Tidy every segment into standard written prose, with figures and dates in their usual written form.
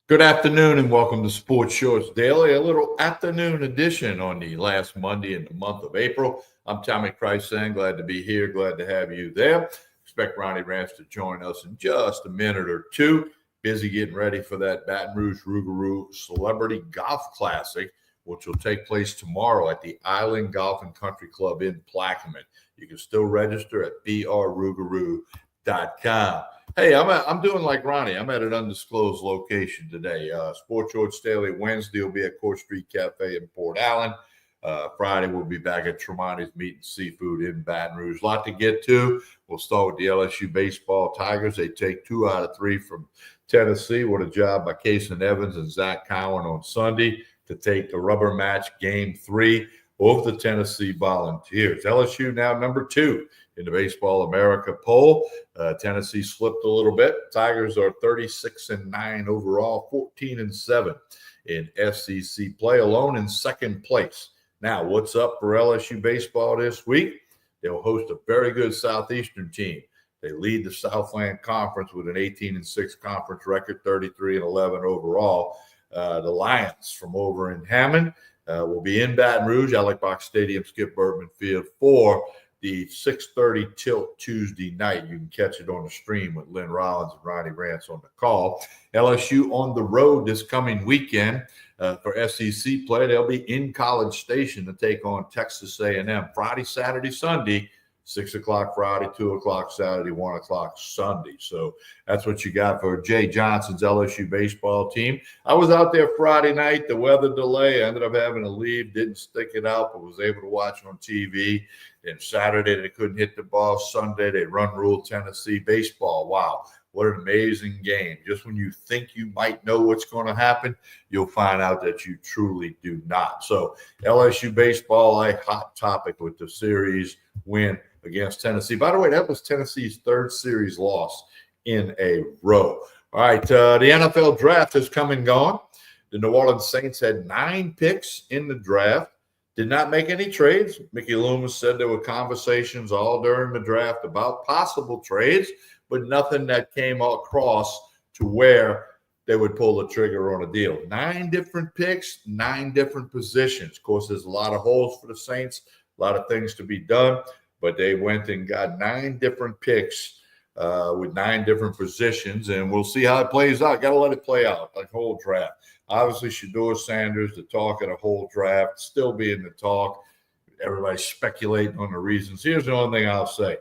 Good afternoon and welcome to Sports Shorts Daily, a little afternoon edition on the last Monday in the month of April. I'm Tommy Krysan, glad to be here, glad to have you there. Expect Ronnie Rance to join us in just a minute or two. Busy getting ready for that Baton Rouge Rougarou Celebrity Golf Classic, which will take place tomorrow at the Island Golf and Country Club in Plaquemine. You can still register at brrougarou.com. Hey, I'm doing like Ronnie. I'm at an undisclosed location today. Sports Shorts Daily Wednesday will be at Court Street Cafe in Port Allen. Friday we'll be back at Tremonti's Meat and Seafood in Baton Rouge. A lot to get to. We'll start with the LSU baseball Tigers. They take 2 out of 3 from Tennessee. What a job by Kason Evans and Zach Cowan on Sunday to take the rubber match Game 3 over the Tennessee Volunteers. LSU now number 2 in the Baseball America poll. Tennessee slipped a little bit. Tigers are 36-9 overall, 14-7 in SEC play, alone in second place. Now, what's up for LSU baseball this week? They'll host a very good Southeastern team. They lead the Southland Conference with an 18-6 conference record, 33-11 overall. The Lions from over in Hammond will be in Baton Rouge, Alex Box Stadium, Skip Bertman Field for the 6:30 tilt Tuesday night. You can catch it on the stream with Lynn Rollins and Ronnie Rance on the call. LSU on the road this coming weekend for SEC play. They'll be in College Station to take on Texas A&M Friday, Saturday, Sunday. 6 o'clock Friday, 2 o'clock Saturday, 1 o'clock Sunday. So that's what you got for Jay Johnson's LSU baseball team. I was out there Friday night. The weather delay, I ended up having to leave, didn't stick it out, but was able to watch on TV. And Saturday, they couldn't hit the ball. Sunday, they run rule Tennessee baseball. Wow, what an amazing game. Just when you think you might know what's going to happen, you'll find out that you truly do not. So LSU baseball, a hot topic with the series win against Tennessee. By the way, that was Tennessee's third series loss in a row. All right, the NFL draft has come and gone. The New Orleans Saints had 9 picks in the draft, did not make any trades. Mickey Loomis said there were conversations all during the draft about possible trades, but nothing that came across to where they would pull the trigger on a deal. 9 different picks, 9 different positions. Of course, there's a lot of holes for the Saints, a lot of things to be done. But they went and got 9 different picks with 9 different positions, and we'll see how it plays out. Got to let it play out, like whole draft. Obviously, Shedeur Sanders, the talk of the whole draft, still being the talk. Everybody's speculating on the reasons. Here's the only thing I'll say.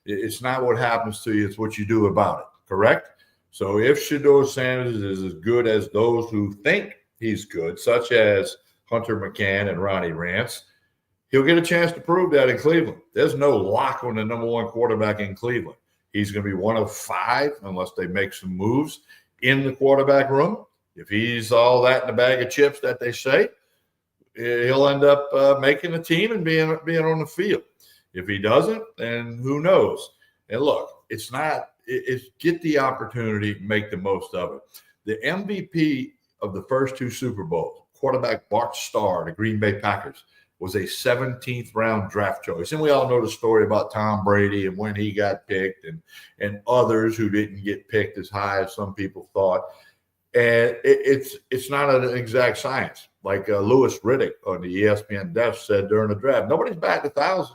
It's not what happens to you, it's what you do about it, correct? So if Shedeur Sanders is as good as those who think he's good, such as Hunter McCann and Ronnie Rance, he'll get a chance to prove that in Cleveland. There's no lock on the number 1 quarterback in Cleveland. He's going to be one of 5 unless they make some moves in the quarterback room. If he's all that in a bag of chips that they say, he'll end up making the team and being on the field. If he doesn't, then who knows? And look, it's get the opportunity, make the most of it. The MVP of the first 2 Super Bowls, quarterback Bart Starr, the Green Bay Packers, was a 17th round draft choice. And we all know the story about Tom Brady and when he got picked and others who didn't get picked as high as some people thought. And it's not an exact science. Like Louis Riddick on the ESPN Desk said during the draft, nobody's batting 1,000.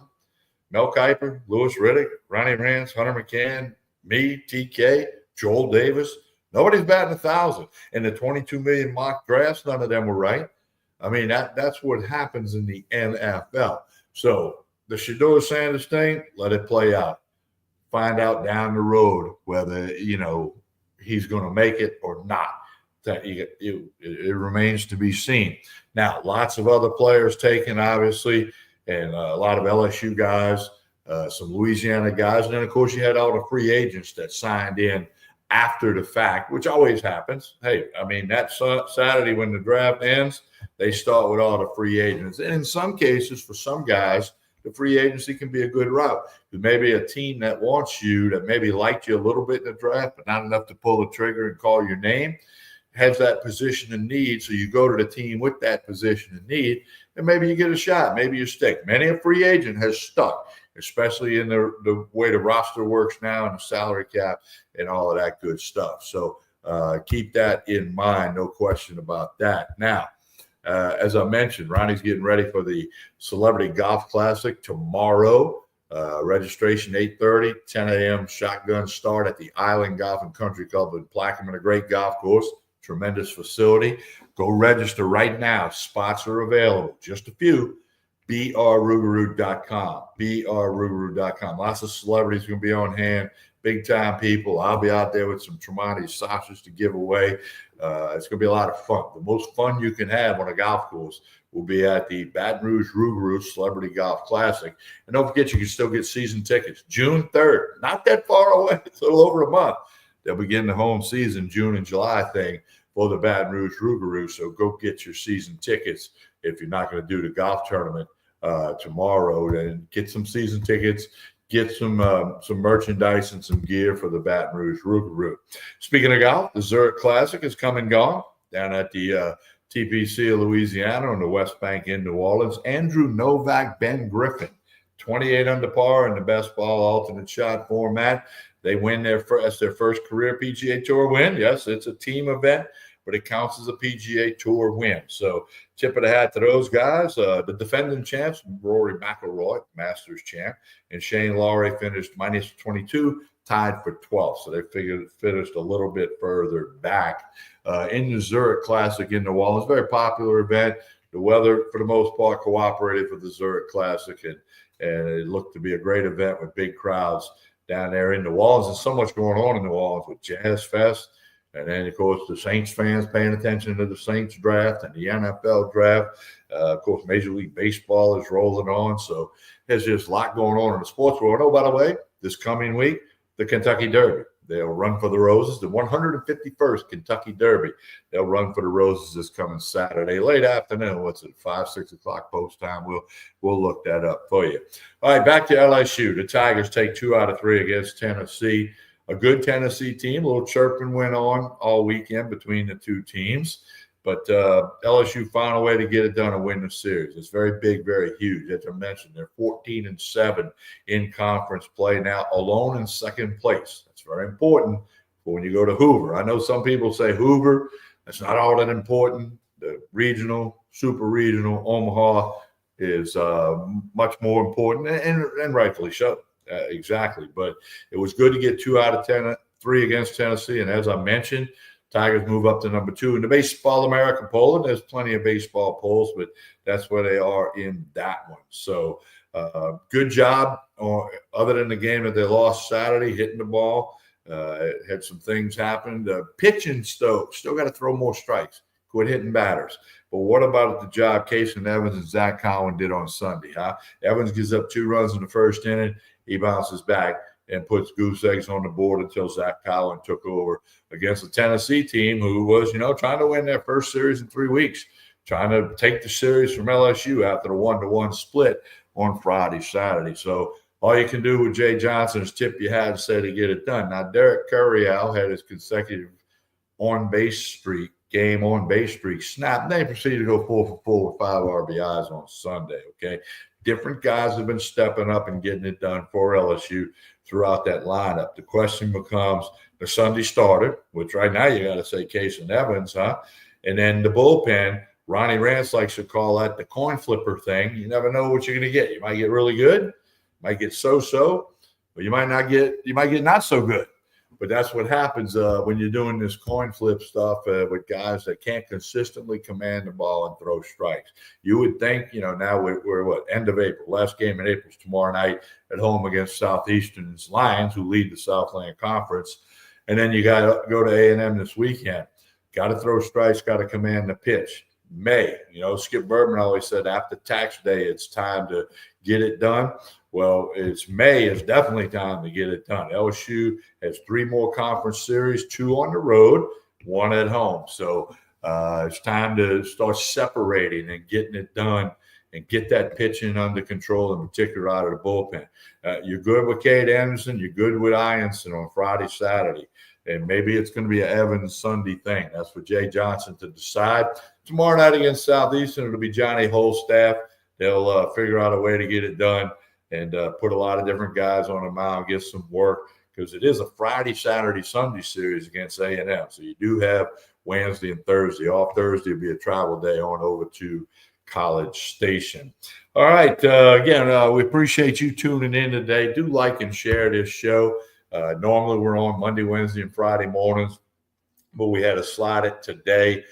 Mel Kiper, Louis Riddick, Ronnie Rance, Hunter McCann, me, TK, Joel Davis. Nobody's batting 1,000. And the 22 million mock drafts, none of them were right. I mean, that's what happens in the NFL. So the Shedeur Sanders thing, let it play out. Find out down the road whether, he's going to make it or not. It remains to be seen. Now, lots of other players taken, obviously, and a lot of LSU guys, some Louisiana guys. And then, of course, you had all the free agents that signed in after the fact, which always happens. Hey, I mean, that Saturday when the draft ends, they start with all the free agents. And in some cases, for some guys, the free agency can be a good route. Because maybe a team that wants you, that maybe liked you a little bit in the draft, but not enough to pull the trigger and call your name, has that position in need. So you go to the team with that position in need, and maybe you get a shot. Maybe you stick. Many a free agent has stuck, especially in the way the roster works now and the salary cap and all of that good stuff. So keep that in mind, no question about that. Now, as I mentioned, Ronnie's getting ready for the Celebrity Golf Classic tomorrow. Registration 8:30, 10 a.m. shotgun start at the Island Golf and Country Club in Plaquemine, a great golf course, tremendous facility. Go register right now. Spots are available, just a few. brrugaroo.com, brrugaroo.com. Lots of celebrities going to be on hand, big time people. I'll be out there with some Tremonti saucers to give away. It's going to be a lot of fun. The most fun you can have on a golf course will be at the Baton Rouge Rougarou Celebrity Golf Classic. And don't forget, you can still get season tickets. June 3rd, not that far away. It's a little over a month. They'll begin the home season, June and July thing for the Baton Rouge Rougarou. So go get your season tickets if you're not going to do the golf tournament tomorrow. Then get some season tickets. Get some merchandise and some gear for the Baton Rouge Rougarou. Speaking of golf, the Zurich Classic has come and gone down at the TPC of Louisiana on the West Bank in New Orleans. Andrew Novak, Ben Griffin, 28 under par in the best ball alternate shot format. They win their first career PGA Tour win. Yes, it's a team event, but it counts as a PGA Tour win. So tip of the hat to those guys. The defending champs, Rory McIlroy, Masters champ, and Shane Lowry finished minus 22, tied for 12th. So they finished a little bit further back. In the Zurich Classic in New Orleans, very popular event. The weather, for the most part, cooperated for the Zurich Classic, and it looked to be a great event with big crowds down there in New Orleans. There's so much going on in New Orleans with Jazz Fest. And then, of course, the Saints fans paying attention to the Saints draft and the NFL draft. Of course, Major League Baseball is rolling on. So there's just a lot going on in the sports world. Oh, by the way, this coming week, the Kentucky Derby. They'll run for the Roses, the 151st Kentucky Derby. They'll run for the Roses this coming Saturday, late afternoon. What's it, 5, 6 o'clock post time? We'll look that up for you. All right, back to LSU. The Tigers take 2 out of 3 against Tennessee. A good Tennessee team. A little chirping went on all weekend between the two teams. But LSU found a way to get it done and win the series. It's very big, very huge. As I mentioned, they're 14-7 in conference play now, alone in second place. That's very important for when you go to Hoover. I know some people say Hoover, that's not all that important. The regional, super regional, Omaha is much more important, and rightfully so. Exactly. But it was good to get 2 out of 3 against Tennessee. And as I mentioned, Tigers move up to number 2 in the Baseball America poll. And there's plenty of baseball polls, but that's where they are in that one. So good job. Other than the game that they lost Saturday, hitting the ball, had some things happen. Pitching still got to throw more strikes. Quit hitting batters. But what about the job Casey Evans and Zach Cowan did on Sunday? Huh? Evans gives up 2 runs in the first inning. He bounces back and puts goose eggs on the board until Zach Cowan took over against a Tennessee team who was, trying to win their first series in 3 weeks, trying to take the series from LSU after the 1-1 split on Friday, Saturday. So all you can do with Jay Johnson is tip your hat and say to get it done. Now, Derek Curriell had his consecutive on-base streak snapped. Then he proceeded to go 4 for 4 with 5 RBIs on Sunday, okay? Different guys have been stepping up and getting it done for LSU throughout that lineup. The question becomes the Sunday starter, which right now you got to say Casey Evans, huh? And then the bullpen, Ronnie Rance likes to call that the coin flipper thing. You never know what you're going to get. You might get really good, might get so-so, but you might get not so good. But that's what happens when you're doing this coin flip stuff with guys that can't consistently command the ball and throw strikes. You would think, now we're what, end of April. Last game in April is tomorrow night at home against Southeastern's Lions, who lead the Southland Conference. And then you got to go to A&M this weekend. Got to throw strikes, got to command the pitch. May, Skip Bertman always said after tax day, it's time to get it done. Well, it's May. It's definitely time to get it done. LSU has 3 more conference series, 2 on the road, 1 at home. So it's time to start separating and getting it done and get that pitching under control, in particular out of the bullpen. You're good with Cade Anderson. You're good with Ianson on Friday, Saturday. And maybe it's going to be an Evans Sunday thing. That's for Jay Johnson to decide. Tomorrow night against Southeastern, it'll be Johnny Hull's staff. They'll figure out a way to get it done and put a lot of different guys on the mound, get some work, because it is a Friday, Saturday, Sunday series against A&M. So you do have Wednesday and Thursday off. Thursday will be a travel day on over to College Station. All right. Again, we appreciate you tuning in today. Do like and share this show. Normally we're on Monday, Wednesday, and Friday mornings, but we had to slide it today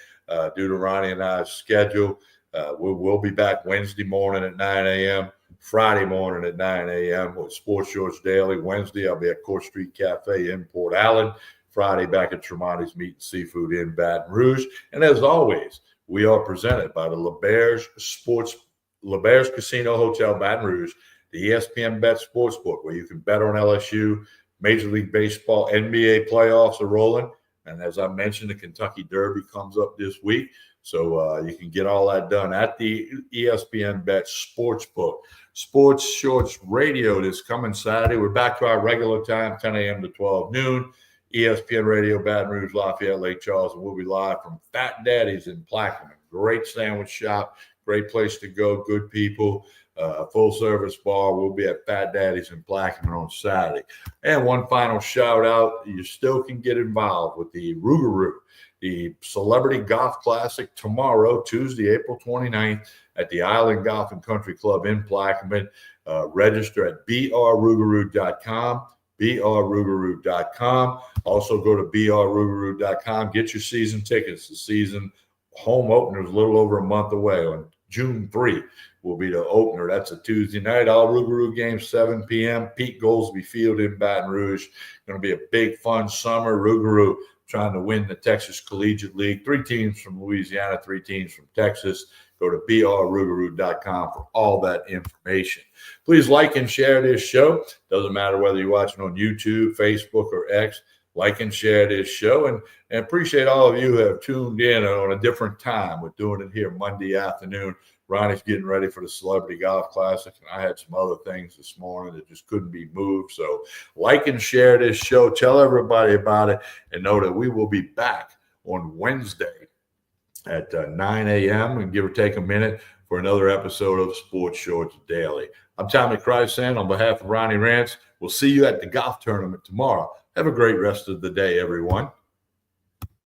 due to Ronnie and I's schedule. We'll be back Wednesday morning at 9 a.m., Friday morning at 9 a.m. with Sports Shorts Daily. Wednesday, I'll be at Court Street Cafe in Port Allen. Friday, back at Tremonti's Meat and Seafood in Baton Rouge. And as always, we are presented by the LeBears Casino Hotel, Baton Rouge, the ESPN Bet Sportsbook, where you can bet on LSU. Major League Baseball, NBA playoffs are rolling. And as I mentioned, the Kentucky Derby comes up this week. So you can get all that done at the ESPN Bet Sportsbook. Sports Shorts Radio this coming Saturday. We're back to our regular time, 10 a.m. to 12 noon. ESPN Radio, Baton Rouge, Lafayette, Lake Charles, and we'll be live from Fat Daddy's in Plaquemine. Great sandwich shop, great place to go, good people, full-service bar. We'll be at Fat Daddy's in Plaquemine on Saturday. And one final shout-out, you still can get involved with the Rougarou, the Celebrity Golf Classic tomorrow, Tuesday, April 29th, at the Island Golf and Country Club in Plaquemine. Register at brrougarou.com. brrougarou.com. Also go to brrougarou.com. Get your season tickets. The season home opener is a little over a month away. On June 3 will be the opener. That's a Tuesday night. All Rougarou games, 7 p.m. Pete Goolsby Field in Baton Rouge. Going to be a big, fun summer. Rougarou trying to win the Texas Collegiate League. 3 teams from Louisiana, 3 teams from Texas. Go to brrougarou.com for all that information. Please like and share this show. Doesn't matter whether you're watching on YouTube, Facebook, or X. Like and share this show. And appreciate all of you who have tuned in on a different time. We're doing it here Monday afternoon. Ronnie's getting ready for the Celebrity Golf Classic, and I had some other things this morning that just couldn't be moved. So like and share this show. Tell everybody about it, and know that we will be back on Wednesday at 9 a.m. and give or take a minute for another episode of Sports Shorts Daily. I'm Tommy Krysan on behalf of Ronnie Rance. We'll see you at the golf tournament tomorrow. Have a great rest of the day, everyone.